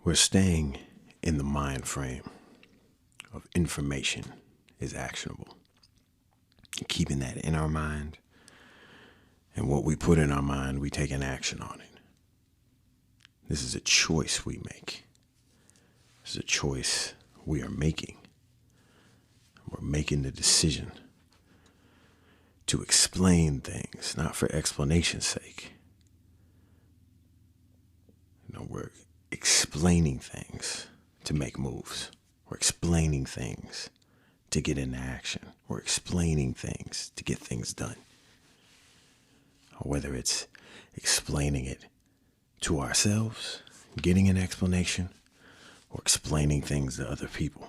We're staying in the mind frame of information is actionable. Keeping that in our mind, and what we put in our mind, we take an action on it. This is a choice we make. This is a choice we are making. We're making the decision to explain things, not for explanation's sake. We're explaining things to make moves. We're explaining things to get into action. We're explaining things to get things done. Or whether it's explaining it to ourselves, getting an explanation, or explaining things to other people.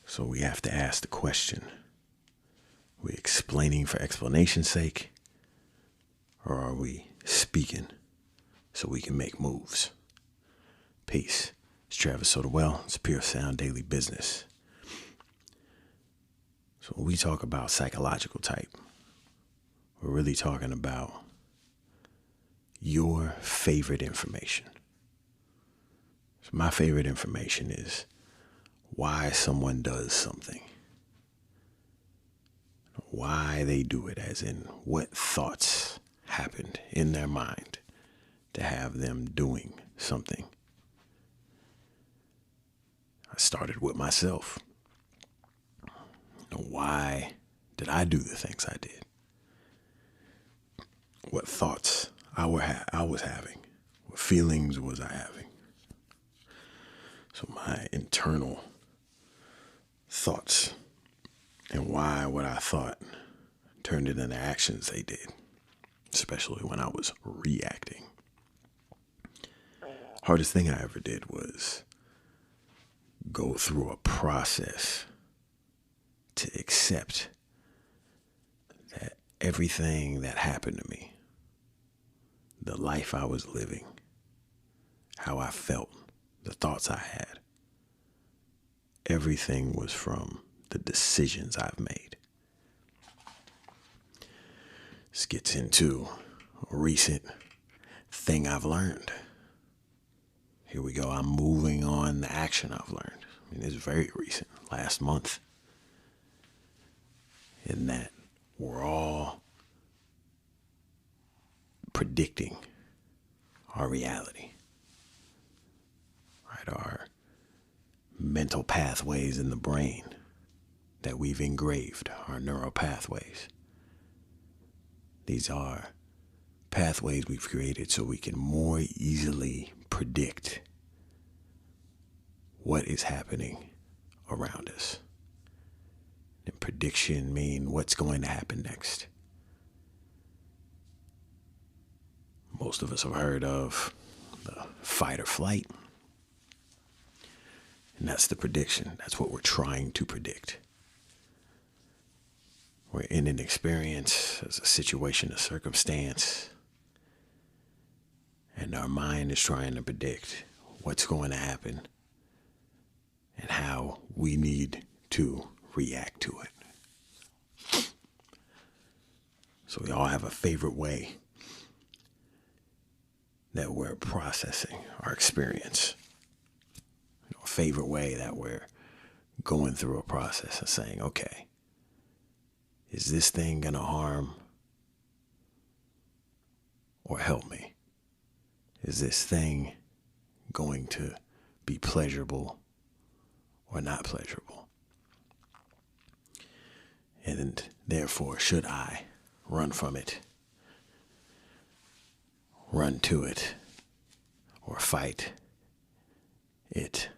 So we have to ask the question, are we explaining for explanation's sake, or are we speaking so we can make moves? Peace. It's Travis Sotawell. It's Pure Sound Daily Business. So when we talk about psychological type, we're really talking about your favorite information. So my favorite information is why someone does something. Why they do it, as in what thoughts happened in their mind to have them doing something. I started with myself. Why did I do the things I did? What thoughts I was having? What feelings was I having? So my internal thoughts and why what I thought turned it into actions they did, especially when I was reacting. Hardest thing I ever did was go through a process to accept that everything that happened to me, the life I was living, how I felt, the thoughts I had, everything was from the decisions I've made. This gets into a recent thing I've learned. Here we go. I'm moving on the action I've learned. It's very recent, last month. In that we're all predicting our reality. Right? Our mental pathways in the brain that we've engraved, our neural pathways. These are pathways we've created so we can more easily predict what is happening around us. And prediction mean what's going to happen next. Most of us have heard of the fight or flight. And that's the prediction. That's what we're trying to predict. We're in an experience, as a situation, a circumstance, and our mind is trying to predict what's going to happen and how we need to react to it. So we all have a favorite way that we're processing our experience. A favorite way that we're going through a process of saying, okay, is this thing going to harm or help me? Is this thing going to be pleasurable or not pleasurable? And therefore, should I run from it, run to it, or fight it?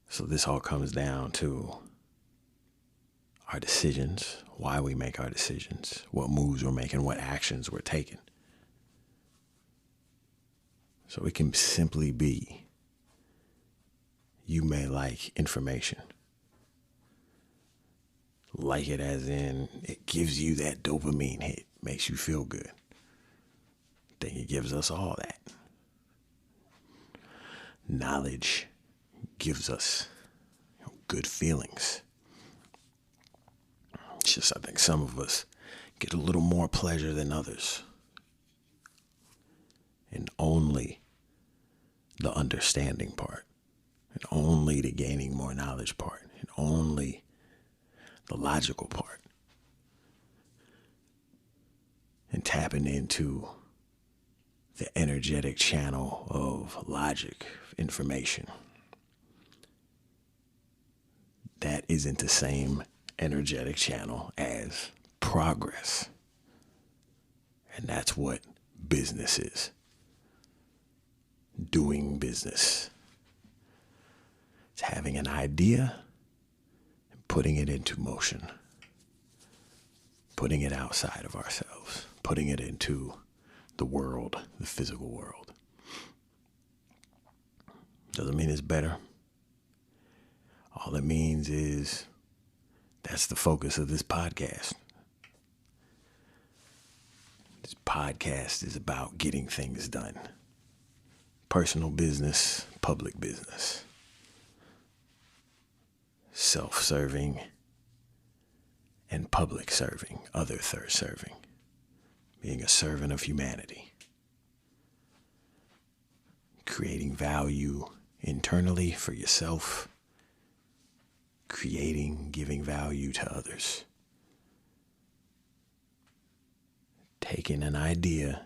So this all comes down to our decisions, why we make our decisions, what moves we're making, what actions we're taking. So it can simply be, you may like information. Like it as in, it gives you that dopamine hit, makes you feel good. I think it gives us all that. Knowledge gives us good feelings. It's just, I think some of us get a little more pleasure than others and only the understanding part, and only the gaining more knowledge part, and only the logical part, and tapping into the energetic channel of logic, information. That isn't the same energetic channel as progress. And that's what business is. Doing business. It's having an idea and putting it into motion. Putting it outside of ourselves. Putting it into the world, the physical world. Doesn't mean it's better. All it means is that's the focus of this podcast. This podcast is about getting things done. Personal business, public business. Self-serving and public serving, other third serving. Being a servant of humanity. Creating value internally for yourself. Creating, giving value to others. Taking an idea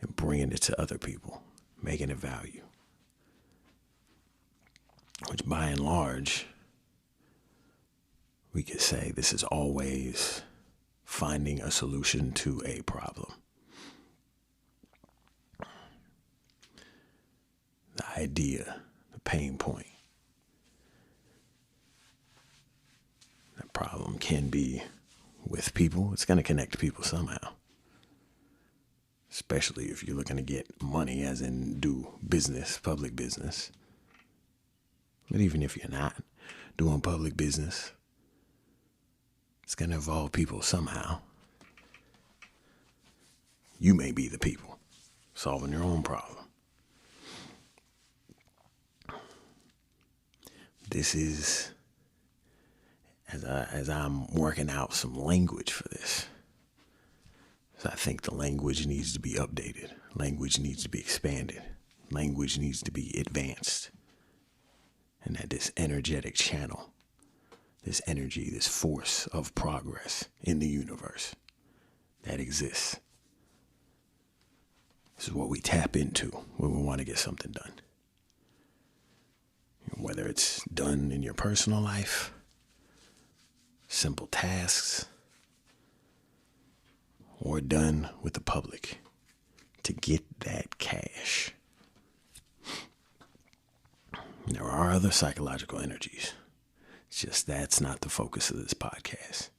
and bringing it to other people. Making it value. Which by and large, we could say this is always finding a solution to a problem. The idea, the pain point. That problem can be with people. It's going to connect people somehow. Especially if you're looking to get money, as in do business, public business. But even if you're not doing public business, it's going to involve people somehow. You may be the people solving your own problem. This is, as I'm working out some language for this, so I think the language needs to be updated. Language needs to be expanded. Language needs to be advanced. And that this energetic channel, this energy, this force of progress in the universe that exists. This is what we tap into when we want to get something done. Whether it's done in your personal life, simple tasks, or done with the public to get that cash. There are other psychological energies. It's just that's not the focus of this podcast.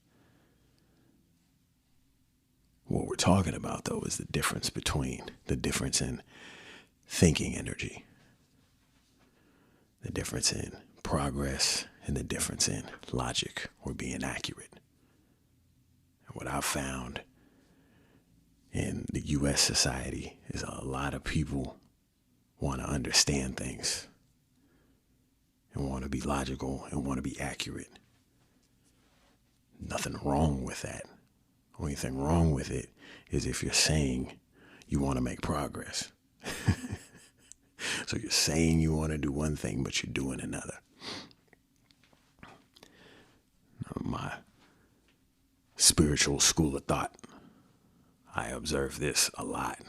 What we're talking about, though, is the difference in thinking energy, the difference in progress, and the difference in logic or being accurate. And what I've found in the U.S. society is a lot of people want to understand things and want to be logical and want to be accurate. Nothing wrong with that. Only thing wrong with it is if you're saying you want to make progress. So you're saying you want to do one thing, but you're doing another. My spiritual school of thought, I observe this a lot.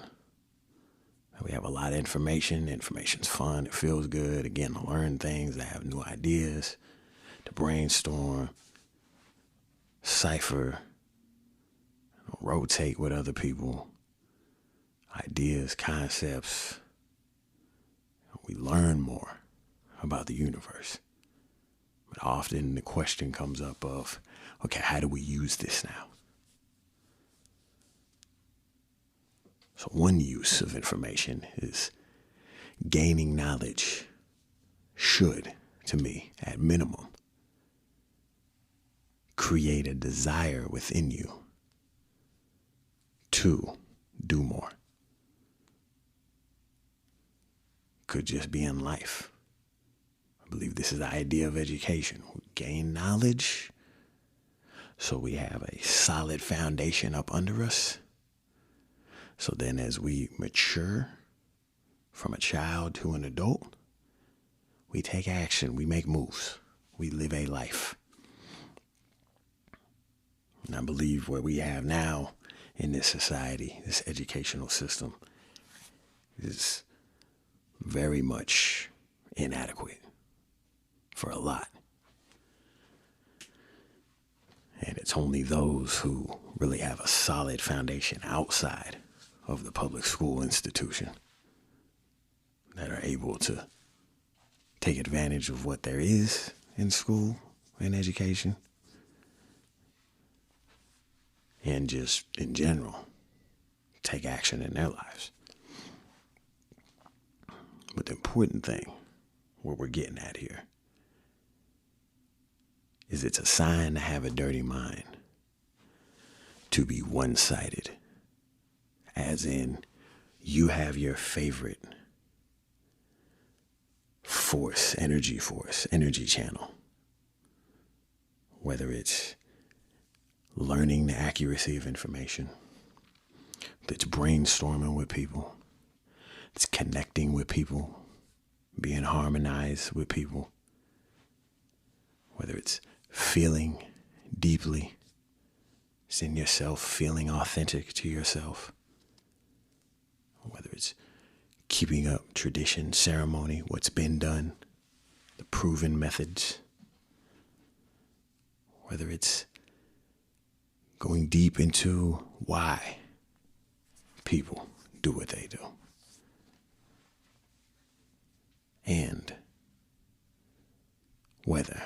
We have a lot of information. Information's fun. It feels good. Again, to learn things, to have new ideas, to brainstorm, cipher, rotate with other people, ideas, concepts. We learn more about the universe. But often the question comes up of, okay, how do we use this now? So one use of information is gaining knowledge should, to me, at minimum, create a desire within you to do more. Could just be in life. I believe this is the idea of education. We gain knowledge so we have a solid foundation up under us, So then as we mature from a child to an adult, we take action, we make moves, we live a life. And I believe what we have now in this society, this educational system, is very much inadequate for a lot. And it's only those who really have a solid foundation outside of the public school institution that are able to take advantage of what there is in school and education, and just in general take action in their lives. But the important thing, what we're getting at here, is it's a sign to have a dirty mind to be one-sided, as in you have your favorite energy channel, whether it's learning the accuracy of information, it's brainstorming with people, it's connecting with people, being harmonized with people, whether it's feeling deeply, it's in yourself, feeling authentic to yourself, whether it's keeping up tradition, ceremony, what's been done, the proven methods, whether it's going deep into why people do what they do, and whether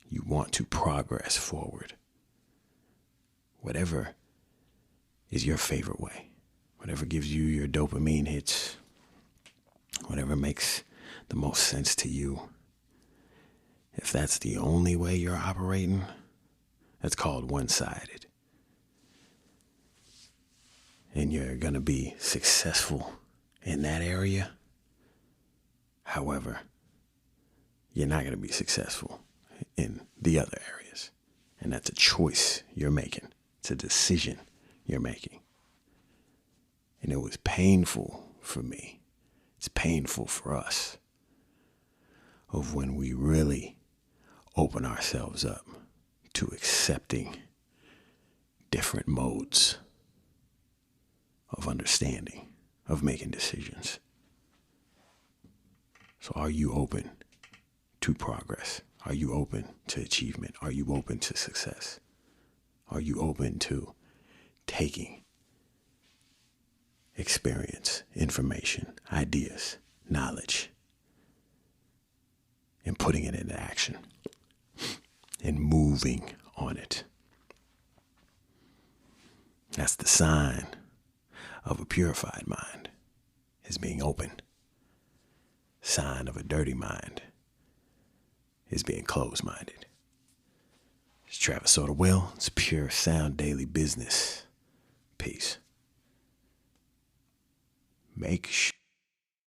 you want to progress forward, whatever is your favorite way, whatever gives you your dopamine hits, whatever makes the most sense to you. If that's the only way you're operating, that's called one-sided. And you're going to be successful in that area. However, you're not going to be successful in the other areas. And that's a choice you're making. It's a decision you're making. And it was painful for me. It's painful for us, of when we really open ourselves up to accepting different modes of understanding, of making decisions. So are you open to progress? Are you open to achievement? Are you open to success? Are you open to taking experience, information, ideas, knowledge, and putting it into action and moving on it? That's the sign of a purified mind, is being open. Sign of a dirty mind is being closed-minded. It's Travis Soda Will. It's Pure Sound Daily Business. Peace. Make sure